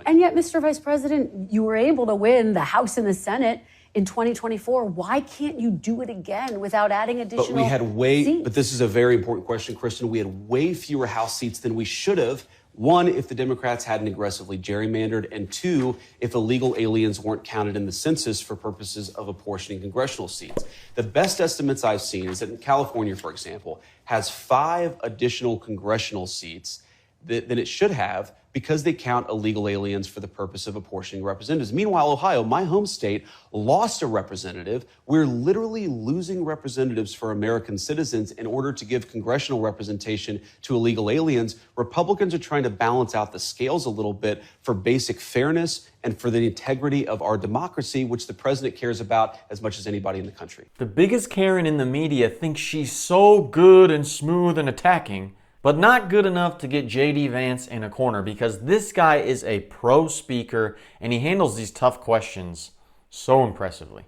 And yet, Mr. Vice President, you were able to win the House and the Senate in 2024. Why can't you do it again without adding additional seats? But we had but this is a very important question, Kristen. We had way fewer House seats than we should have. One, if the Democrats hadn't aggressively gerrymandered, and two, if illegal aliens weren't counted in the census for purposes of apportioning congressional seats. The best estimates I've seen is that in California, for example, has 5 additional congressional seats than it should have because they count illegal aliens for the purpose of apportioning representatives. Meanwhile, Ohio, my home state, lost a representative. We're literally losing representatives for American citizens in order to give congressional representation to illegal aliens. Republicans are trying to balance out the scales a little bit for basic fairness and for the integrity of our democracy, which the president cares about as much as anybody in the country. The biggest Karen in the media thinks she's so good and smooth and attacking, but not good enough to get J.D. Vance in a corner, because this guy is a pro speaker and he handles these tough questions so impressively.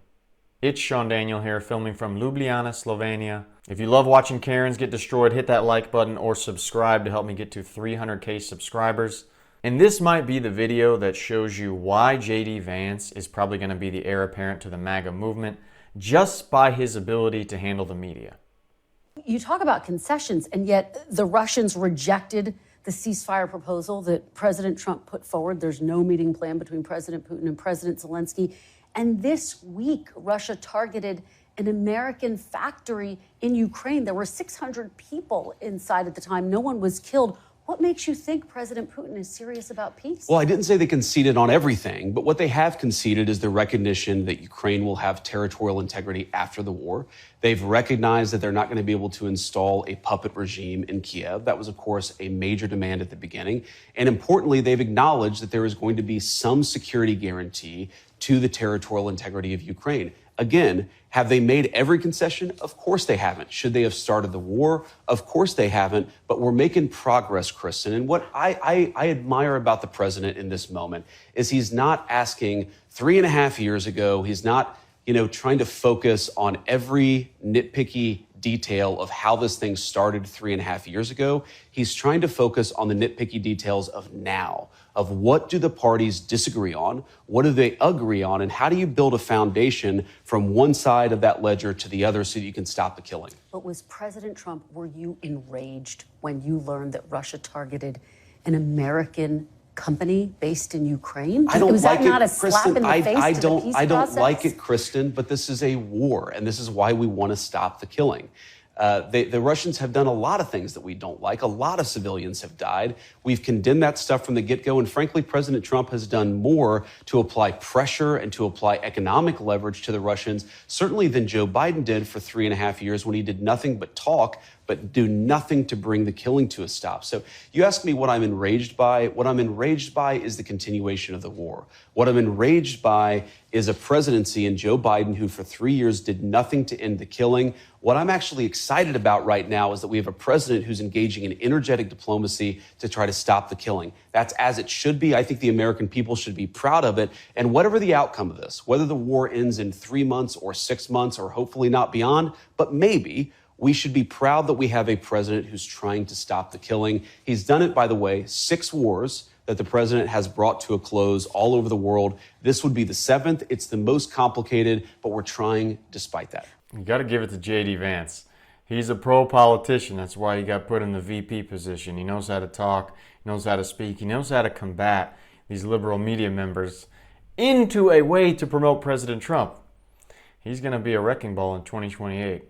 It's Sean Daniel here, filming from Ljubljana, Slovenia. If you love watching Karens get destroyed, hit that like button or subscribe to help me get to 300K subscribers. And this might be the video that shows you why J.D. Vance is probably going to be the heir apparent to the MAGA movement just by his ability to handle the media. You talk about concessions, and yet the Russians rejected the ceasefire proposal that President Trump put forward. There's no meeting plan between President Putin and President Zelensky. And this week, Russia targeted an American factory in Ukraine. There were 600 people inside at the time. No one was killed. What makes you think President Putin is serious about peace? Well, I didn't say they conceded on everything, but what they have conceded is the recognition that Ukraine will have territorial integrity after the war. They've recognized that they're not going to be able to install a puppet regime in Kiev. That was, of course, a major demand at the beginning. And importantly, they've acknowledged that there is going to be some security guarantee to the territorial integrity of Ukraine. Again, have they made every concession? Of course they haven't. Should they have started the war? Of course they haven't. But we're making progress, Kristen. And what I admire about the president in this moment is he's not asking 3.5 years ago. He's not, trying to focus on every nitpicky detail of how this thing started 3.5 years ago. He's trying to focus on the nitpicky details of now, of what do the parties disagree on, what do they agree on, and how do you build a foundation from one side of that ledger to the other so that you can stop the killing. But was President Trump, were you enraged when you learned that Russia targeted an American company based in Ukraine? I don't was like that not it, a slap Kristen. in the face I to don't. the peace I don't process? like it, Kristen. But this is a war, and this is why we want to stop the killing. The Russians have done a lot of things that we don't like. A lot of civilians have died. We've condemned that stuff from the get-go. And frankly, President Trump has done more to apply pressure and to apply economic leverage to the Russians, certainly than Joe Biden did for 3.5 years when he did nothing but talk, but do nothing to bring the killing to a stop. So you ask me what I'm enraged by. What I'm enraged by is the continuation of the war. What I'm enraged by is a presidency and Joe Biden who for 3 years did nothing to end the killing. What I'm actually excited about right now is that we have a president who's engaging in energetic diplomacy to try to stop the killing. That's as it should be. I think the American people should be proud of it. And whatever the outcome of this, whether the war ends in 3 months or 6 months or hopefully not beyond, but maybe, we should be proud that we have a president who's trying to stop the killing. He's done it, by the way, 6 wars that the president has brought to a close all over the world. This would be the 7th. It's the most complicated, but we're trying despite that. You got to give it to J.D. Vance. He's a pro politician. That's why he got put in the VP position. He knows how to talk. He knows how to speak. He knows how to combat these liberal media members into a way to promote President Trump. He's going to be a wrecking ball in 2028.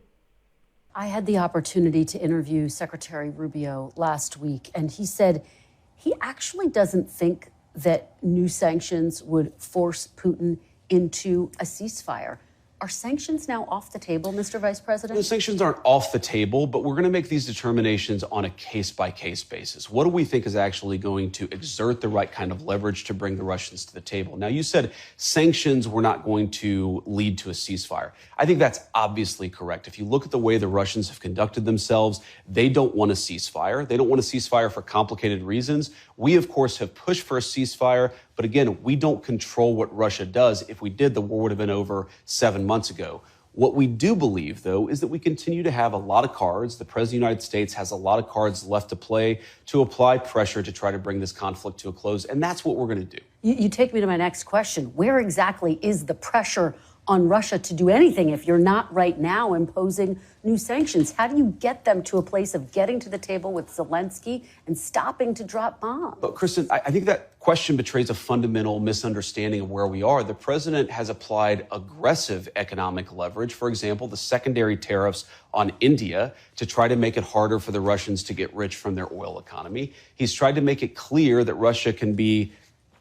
I had the opportunity to interview Secretary Rubio last week, and he said he actually doesn't think that new sanctions would force Putin into a ceasefire. Are sanctions now off the table, Mr. Vice President? The sanctions aren't off the table, but we're going to make these determinations on a case-by-case basis. What do we think is actually going to exert the right kind of leverage to bring the Russians to the table? Now, you said sanctions were not going to lead to a ceasefire. I think that's obviously correct. If you look at the way the Russians have conducted themselves, they don't want a ceasefire. They don't want a ceasefire for complicated reasons. We, of course, have pushed for a ceasefire. But again, we don't control what Russia does. If we did, the war would have been over 7 months ago. What we do believe, though, is that we continue to have a lot of cards. The President of the United States has a lot of cards left to play to apply pressure to try to bring this conflict to a close, and that's what we're going to do. You take me to my next question. Where exactly is the pressure on Russia to do anything if you're not right now imposing new sanctions? How do you get them to a place of getting to the table with Zelensky and stopping to drop bombs? But Kristen, I think that question betrays a fundamental misunderstanding of where we are. The president has applied aggressive economic leverage, for example, the secondary tariffs on India to try to make it harder for the Russians to get rich from their oil economy. He's tried to make it clear that Russia can be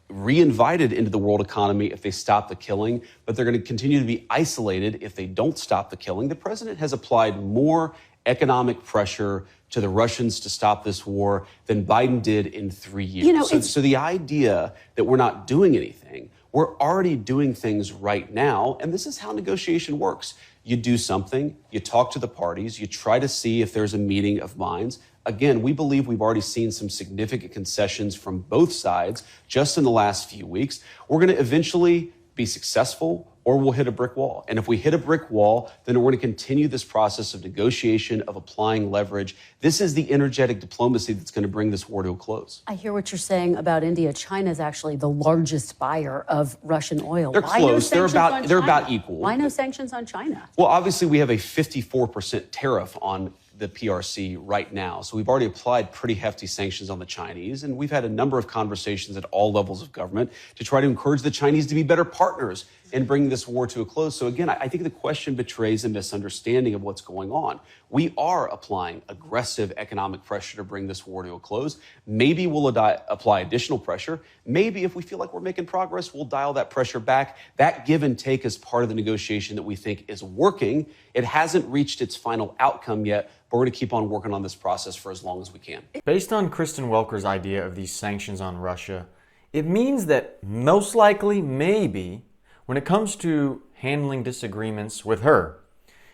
re-invited into the world economy if they stop the killing, but they're going to continue to be isolated if they don't stop the killing. The president has applied more economic pressure to the Russians to stop this war than Biden did in 3 years. You know, so the idea that we're not doing anything, we're already doing things right now, and this is how negotiation works. You do something, you talk to the parties, you try to see if there's a meeting of minds. Again, we believe we've already seen some significant concessions from both sides just in the last few weeks. We're going to eventually be successful, or we'll hit a brick wall. And if we hit a brick wall, then we're going to continue this process of negotiation, of applying leverage. This is the energetic diplomacy that's going to bring this war to a close. I hear what you're saying about India. China is actually the largest buyer of Russian oil. They're Why no close. They're sanctions on about China? equal. Why no sanctions on China? Well, obviously, we have a 54% tariff on the PRC right now. So we've already applied pretty hefty sanctions on the Chinese, and we've had a number of conversations at all levels of government to try to encourage the Chinese to be better partners in bringing this war to a close. So again, I think the question betrays a misunderstanding of what's going on. We are applying aggressive economic pressure to bring this war to a close. Maybe we'll apply additional pressure. Maybe if we feel like we're making progress, we'll dial that pressure back. That give and take is part of the negotiation that we think is working. It hasn't reached its final outcome yet, but we're going to keep on working on this process for as long as we can. Based on Kristen Welker's idea of these sanctions on Russia, it means that most likely, maybe, when it comes to handling disagreements with her,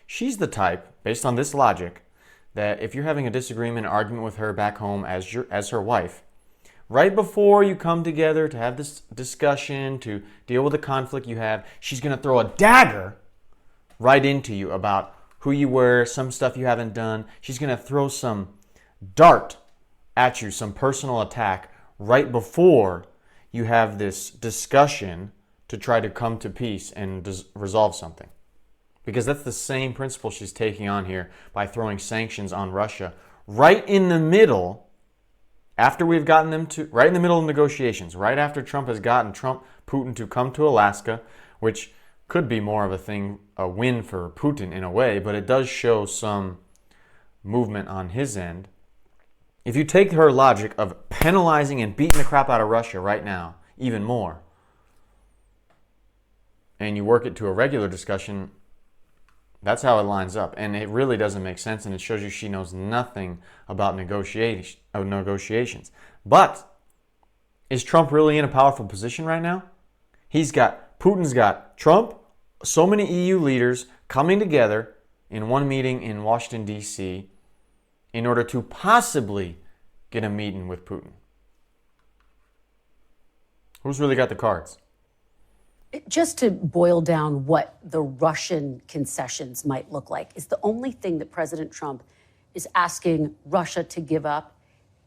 she's the type, based on this logic, that if you're having a disagreement, argument with her back home as her wife, right before you come together to have this discussion, to deal with the conflict you have, she's going to throw a dagger right into you about who you were, some stuff you haven't done. She's going to throw some dart at you, some personal attack, right before you have this discussion to try to come to peace and resolve something. Because that's the same principle she's taking on here by throwing sanctions on Russia right in the middle, after we've gotten them to, right in the middle of negotiations, right after Trump has gotten Putin to come to Alaska, which could be more of a win for Putin in a way, but it does show some movement on his end. If you take her logic of penalizing and beating the crap out of Russia right now, even more, and you work it to a regular discussion, that's how it lines up. And it really doesn't make sense, and it shows you she knows nothing about negotiations. But is Trump really in a powerful position right now? Putin's got Trump, so many EU leaders coming together in one meeting in Washington, D.C. in order to possibly get a meeting with Putin. Who's really got the cards? Just to boil down what the Russian concessions might look like, is the only thing that President Trump is asking Russia to give up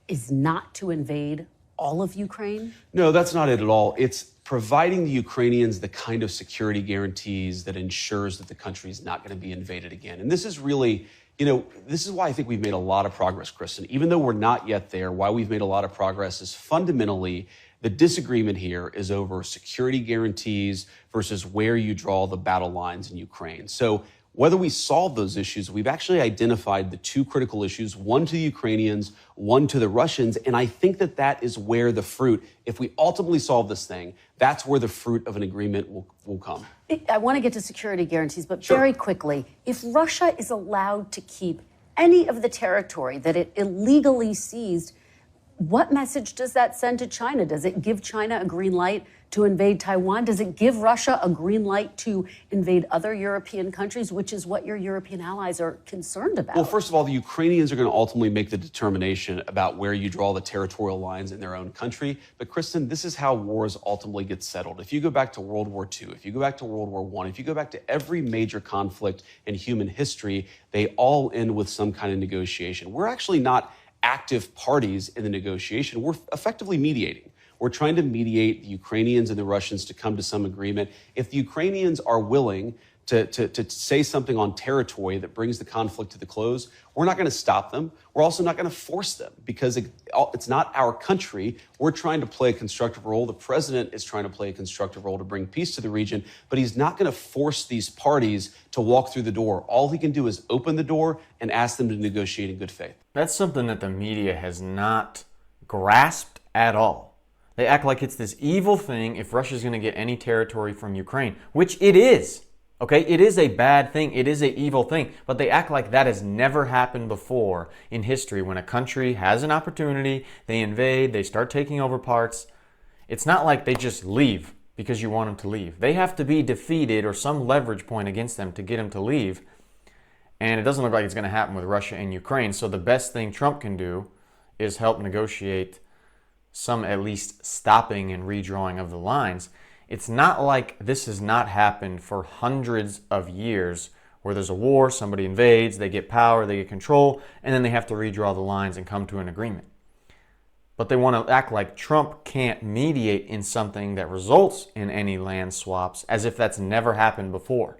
is not to invade all of Ukraine? No, that's not it at all. It's providing the Ukrainians the kind of security guarantees that ensures that the country is not going to be invaded again. And this is really, this is why I think we've made a lot of progress, Kristen. Even though we're not yet there, why we've made a lot of progress is fundamentally the disagreement here is over security guarantees versus where you draw the battle lines in Ukraine. So whether we solve those issues, we've actually identified the two critical issues, one to the Ukrainians, one to the Russians. And I think that that is where the fruit, if we ultimately solve this thing, that's where the fruit of an agreement will come. I want to get to security guarantees, but Sure. Very quickly, if Russia is allowed to keep any of the territory that it illegally seized, What message does that send to China? Does it give China a green light to invade Taiwan? Does it give Russia a green light to invade other European countries, which is what your European allies are concerned about? Well, first of all, the Ukrainians are going to ultimately make the determination about where you draw the territorial lines in their own country. But Kristen, this is how wars ultimately get settled. If you go back to World War II, if you go back to World War I, if you go back to every major conflict in human history, they all end with some kind of negotiation. We're actually not active parties in the negotiation. We're effectively mediating. We're trying to mediate the Ukrainians and the Russians to come to some agreement. If the Ukrainians are willing to say something on territory that brings the conflict to the close, we're not going to stop them. We're also not going to force them because it's not our country. We're trying to play a constructive role. The president is trying to play a constructive role to bring peace to the region, but he's not going to force these parties to walk through the door. All he can do is open the door and ask them to negotiate in good faith. That's something that the media has not grasped at all. They act like it's this evil thing if Russia's going to get any territory from Ukraine, which it is. Okay, it is a bad thing. It is an evil thing. But they act like that has never happened before in history. When a country has an opportunity, they invade, they start taking over parts. It's not like they just leave because you want them to leave. They have to be defeated or some leverage point against them to get them to leave. And it doesn't look like it's going to happen with Russia and Ukraine. So the best thing Trump can do is help negotiate some at least stopping and redrawing of the lines. It's not like this has not happened for hundreds of years where there's a war, somebody invades, they get power, they get control, and then they have to redraw the lines and come to an agreement. But they want to act like Trump can't mediate in something that results in any land swaps as if that's never happened before.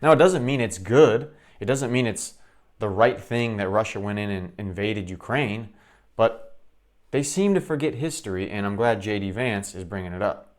Now, it doesn't mean it's good. It doesn't mean it's the right thing that Russia went in and invaded Ukraine, but they seem to forget history, and I'm glad J.D. Vance is bringing it up.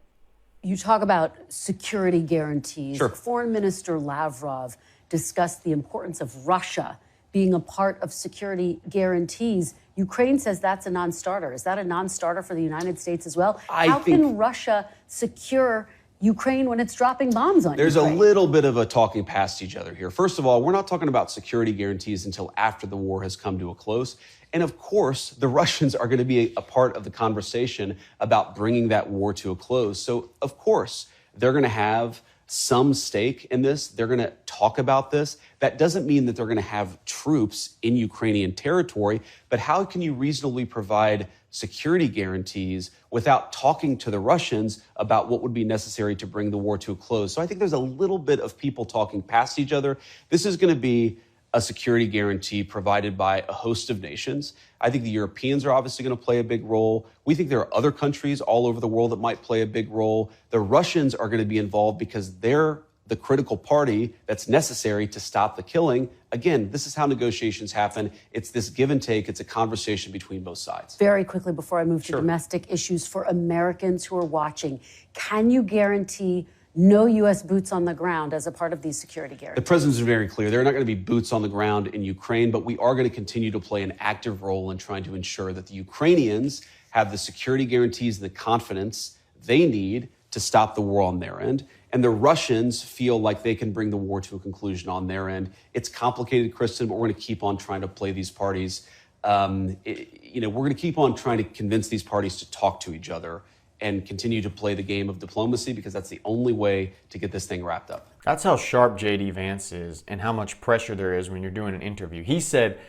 You talk about security guarantees. Sure. Foreign Minister Lavrov discussed the importance of Russia being a part of security guarantees. Ukraine says that's a non-starter. Is that a non-starter for the United States as well? How can Russia secure Ukraine when it's dropping bombs on There's Ukraine? a little bit of a talking past each other here. First of all, we're not talking about security guarantees until after the war has come to a close. And of course, the Russians are going to be a part of the conversation about bringing that war to a close. So, of course, they're going to have some stake in this. They're going to talk about this. That doesn't mean that they're going to have troops in Ukrainian territory, but how can you reasonably provide security guarantees without talking to the Russians about what would be necessary to bring the war to a close? So I think there's a little bit of people talking past each other. This is going to be a security guarantee provided by a host of nations. I think the Europeans are obviously going to play a big role. We think there are other countries all over the world that might play a big role. The Russians are going to be involved because they're the critical party that's necessary to stop the killing. Again, this is how negotiations happen. It's this give and take. It's a conversation between both sides. Very quickly before I move to domestic issues for Americans who are watching, can you guarantee no U.S. boots on the ground as a part of these security guarantees? The president's very clear. There are not going to be boots on the ground in Ukraine, but we are going to continue to play an active role in trying to ensure that the Ukrainians have the security guarantees and the confidence they need to stop the war on their end. And the Russians feel like they can bring the war to a conclusion on their end. It's complicated, Kristen, but we're going to keep on trying to play these parties. We're going to keep on trying to convince these parties to talk to each other and continue to play the game of diplomacy because that's the only way to get this thing wrapped up. That's how sharp J.D. Vance is and how much pressure there is when you're doing an interview. He said,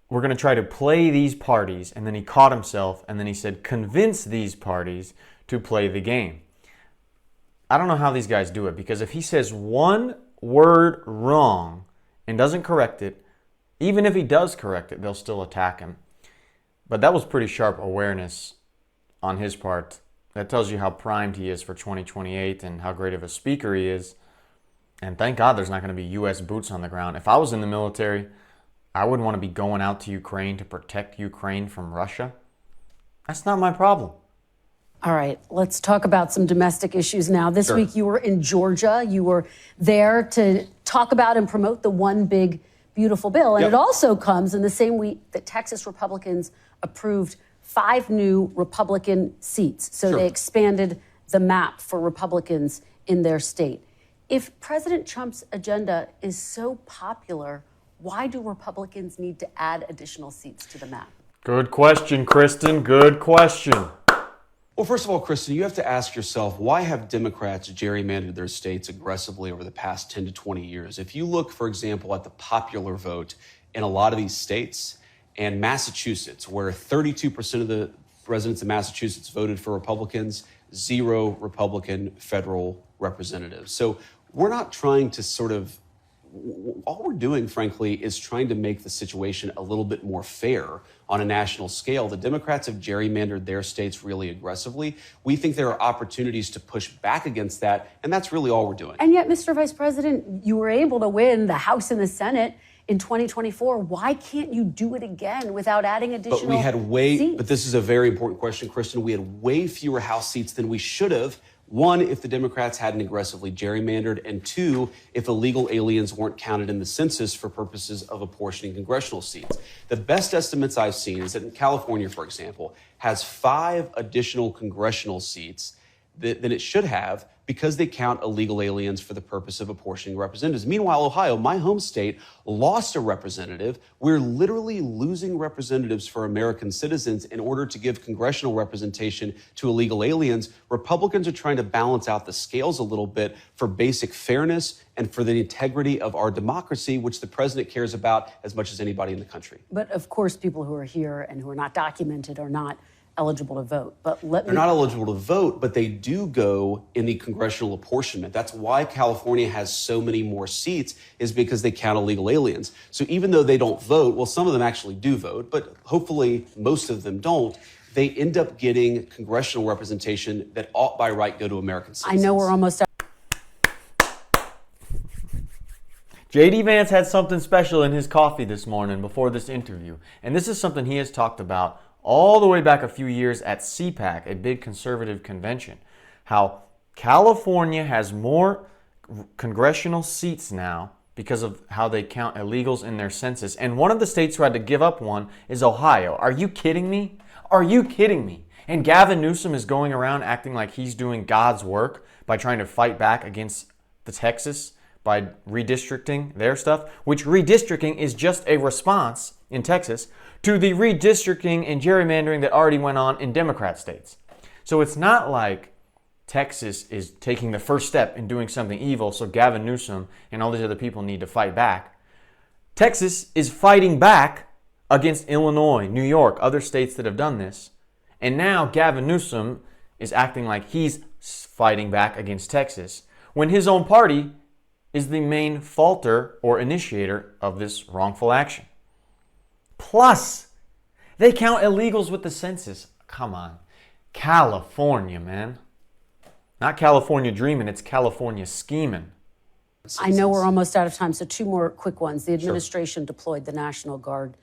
we're going to try to play these parties, and then he caught himself, and then he said, convince these parties to play the game. I don't know how these guys do it, because if he says one word wrong and doesn't correct it, even if he does correct it, they'll still attack him. But that was pretty sharp awareness on his part. That tells you how primed he is for 2028 and how great of a speaker he is. And thank God there's not going to be U.S. boots on the ground. If I was in the military, I wouldn't want to be going out to Ukraine to protect Ukraine from Russia. That's not my problem. All right, let's talk about some domestic issues now. This week you were in Georgia. You were there to talk about and promote the One Big Beautiful Bill. And it also comes in the same week that Texas Republicans approved 5 new Republican seats. So they expanded the map for Republicans in their state. If President Trump's agenda is so popular, why do Republicans need to add additional seats to the map? Good question, Kristen. Good question. Well, first of all, Kristen, you have to ask yourself, why have Democrats gerrymandered their states aggressively over the past 10 to 20 years? If you look, for example, at the popular vote in a lot of these states, and Massachusetts, where 32% of the residents of Massachusetts voted for Republicans, 0 Republican federal representatives. So we're not trying to all we're doing, frankly, is trying to make the situation a little bit more fair on a national scale. The Democrats have gerrymandered their states really aggressively. We think there are opportunities to push back against that, and that's really all we're doing. And yet, Mr. Vice President, you were able to win the House and the Senate in 2024. Why can't you do it again without adding additional But we had seats? But this is a very important question, Kristen. We had way fewer House seats than we should have. 1, if the Democrats hadn't aggressively gerrymandered, and 2, if illegal aliens weren't counted in the census for purposes of apportioning congressional seats. The best estimates I've seen is that in California, for example, has 5 additional congressional seats than it should have because they count illegal aliens for the purpose of apportioning representatives. Meanwhile, Ohio, my home state, lost a representative. We're literally losing representatives for American citizens in order to give congressional representation to illegal aliens. Republicans are trying to balance out the scales a little bit for basic fairness and for the integrity of our democracy, which the president cares about as much as anybody in the country. But of course, people who are here and who are not documented are not eligible to vote. But They're not eligible to vote, but they do go in the congressional apportionment. That's why California has so many more seats, is because they count illegal aliens. So even though they don't vote, well, some of them actually do vote, but hopefully most of them don't, they end up getting congressional representation that ought by right go to American citizens. I know we're almost out. J.D. Vance had something special in his coffee this morning before this interview, and this is something he has talked about all the way back a few years at CPAC, a big conservative convention, how California has more congressional seats now because of how they count illegals in their census. And one of the states who had to give up one is Ohio. Are you kidding me? Are you kidding me? And Gavin Newsom is going around acting like he's doing God's work by trying to fight back against the Texas by redistricting their stuff, which redistricting is just a response in Texas to the redistricting and gerrymandering that already went on in Democrat states. So it's not like Texas is taking the first step in doing something evil, so Gavin Newsom and all these other people need to fight back. Texas is fighting back against Illinois, New York, other states that have done this. And now Gavin Newsom is acting like he's fighting back against Texas when his own party is the main faulter or initiator of this wrongful action. Plus, they count illegals with the census. Come on. California, man. Not California dreaming, it's California scheming. I know we're almost out of time, so 2 more quick ones. The administration deployed the National Guard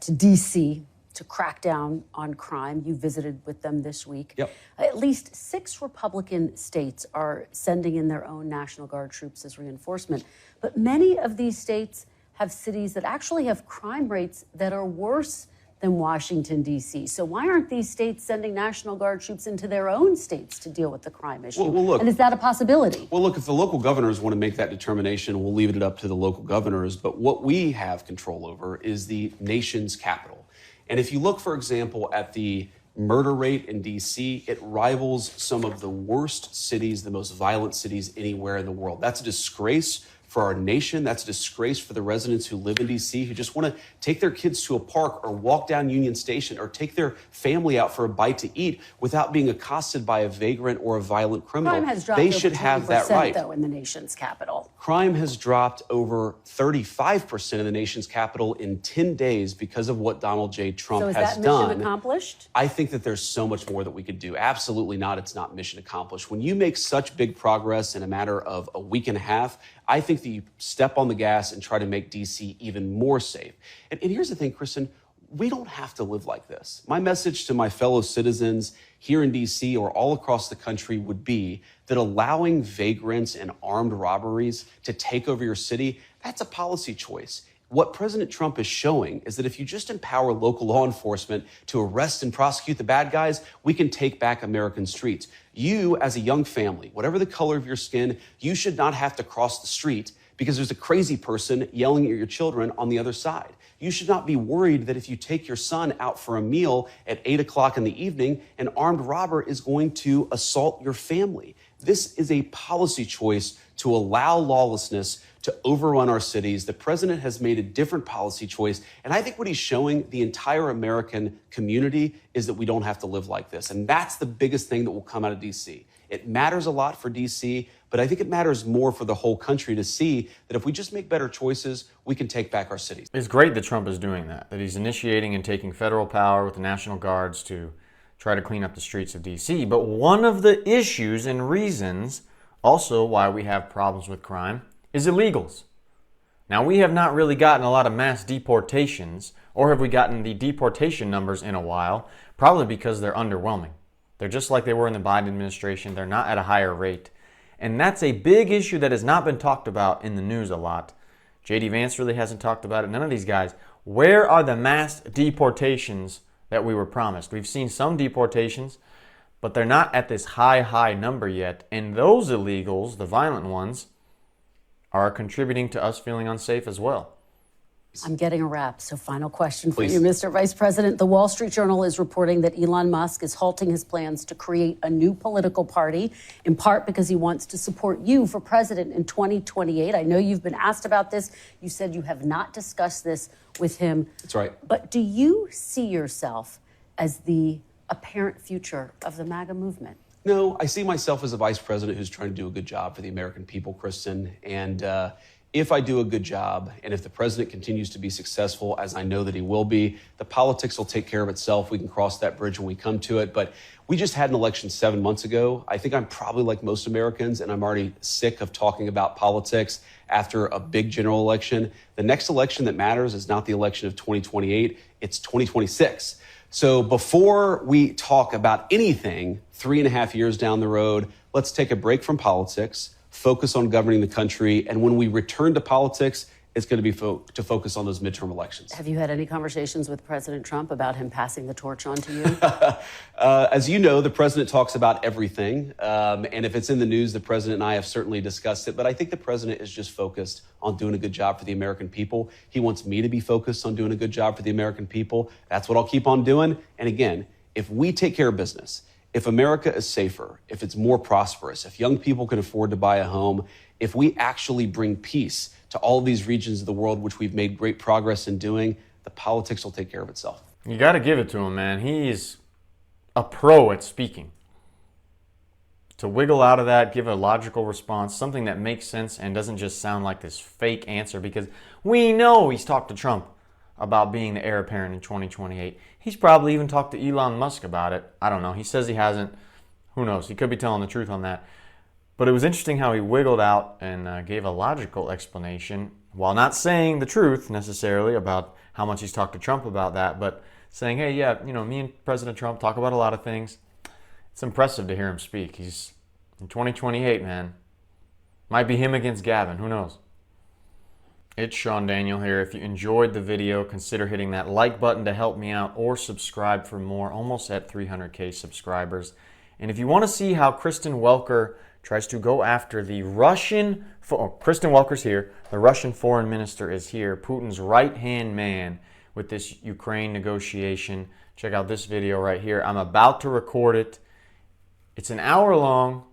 to D.C. to crack down on crime. You visited with them this week. Yep. At least 6 Republican states are sending in their own National Guard troops as reinforcement. But many of these states have cities that actually have crime rates that are worse than Washington, D.C. So why aren't these states sending National Guard troops into their own states to deal with the crime issue? Well, look, and is that a possibility? Well, look, if the local governors want to make that determination, we'll leave it up to the local governors. But what we have control over is the nation's capital. And if you look, for example, at the murder rate in D.C., it rivals some of the worst cities, the most violent cities anywhere in the world. That's a disgrace for our nation. That's a disgrace for the residents who live in D.C., who just want to take their kids to a park or walk down Union Station or take their family out for a bite to eat without being accosted by a vagrant or a violent criminal. Crime has dropped they over should 20%, have that right. though, in the nation's capital. Crime has dropped over 35% in the nation's capital in 10 days because of what Donald J. Trump So is has that done. mission accomplished? I think that there's so much more that we could do. Absolutely not. It's not mission accomplished. When you make such big progress in a matter of a week and a half, I think that you step on the gas and try to make D.C. even more safe. And here's the thing, Kristen, we don't have to live like this. My message to my fellow citizens here in D.C. or all across the country would be that allowing vagrants and armed robberies to take over your city, that's a policy choice. What President Trump is showing is that if you just empower local law enforcement to arrest and prosecute the bad guys, we can take back American streets. You, as a young family, whatever the color of your skin, you should not have to cross the street because there's a crazy person yelling at your children on the other side. You should not be worried that if you take your son out for a meal at 8 o'clock in the evening, an armed robber is going to assault your family. This is a policy choice to allow lawlessness to overrun our cities. The president has made a different policy choice. And I think what he's showing the entire American community is that we don't have to live like this. And that's the biggest thing that will come out of D.C. It matters a lot for D.C., but I think it matters more for the whole country to see that if we just make better choices, we can take back our cities. It's great that Trump is doing that he's initiating and taking federal power with the National Guards to try to clean up the streets of D.C. But one of the issues and reasons also why we have problems with crime is illegals. Now, we have not really gotten a lot of mass deportations, or have we gotten the deportation numbers in a while, probably because they're underwhelming. They're just like they were in the Biden administration. They're not at a higher rate. And that's a big issue that has not been talked about in the news a lot. J.D. Vance really hasn't talked about it. None of these guys. Where are the mass deportations that we were promised? We've seen some deportations, but they're not at this high number yet. And those illegals, the violent ones, are contributing to us feeling unsafe as well. I'm getting a wrap, so final question for Please. you, Mr. Vice President. The Wall Street Journal is reporting that Elon Musk is halting his plans to create a new political party, in part because he wants to support you for president in 2028. I know you've been asked about this. You said you have not discussed this with him. That's right. But do you see yourself as the apparent future of the MAGA movement? No, I see myself as a vice president who's trying to do a good job for the American people, Kristen. And if I do a good job, and if the president continues to be successful, as I know that he will be, the politics will take care of itself. We can cross that bridge when we come to it. But we just had an election 7 months ago. I think I'm probably like most Americans, and I'm already sick of talking about politics after a big general election. The next election that matters is not the election of 2028, it's 2026. So before we talk about anything 3.5 years down the road, let's take a break from politics, focus on governing the country, and when we return to politics, it's going to be to focus on those midterm elections. Have you had any conversations with President Trump about him passing the torch on to you? As you know, the president talks about everything. And if it's in the news, the president and I have certainly discussed it. But I think the president is just focused on doing a good job for the American people. He wants me to be focused on doing a good job for the American people. That's what I'll keep on doing. And again, if we take care of business, if America is safer, if it's more prosperous, if young people can afford to buy a home, if we actually bring peace to all of these regions of the world, which we've made great progress in doing, the politics will take care of itself. You got to give it to him, man. He's a pro at speaking. To wiggle out of that, give a logical response, something that makes sense and doesn't just sound like this fake answer, because we know he's talked to Trump about being the heir apparent in 2028. He's probably even talked to Elon Musk about it. I don't know. He says he hasn't. Who knows? He could be telling the truth on that. But it was interesting how he wiggled out and gave a logical explanation, while not saying the truth necessarily about how much he's talked to Trump about that, but saying, hey, yeah, me and President Trump talk about a lot of things. It's impressive to hear him speak. He's in 2028, man. Might be him against Gavin. Who knows? It's Sean Daniel here. If you enjoyed the video, consider hitting that like button to help me out, or subscribe for more. Almost at 300K subscribers. And if you want to see how Kristen Welker tries to go after the Russian, Kristen Welker's here, the Russian foreign minister is here, Putin's right-hand man with this Ukraine negotiation. Check out this video right here. I'm about to record it. It's an hour long.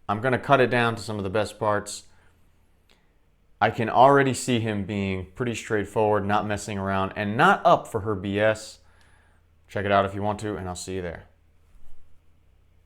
I'm going to cut it down to some of the best parts. I can already see him being pretty straightforward, not messing around, and not up for her BS. Check it out if you want to, and I'll see you there.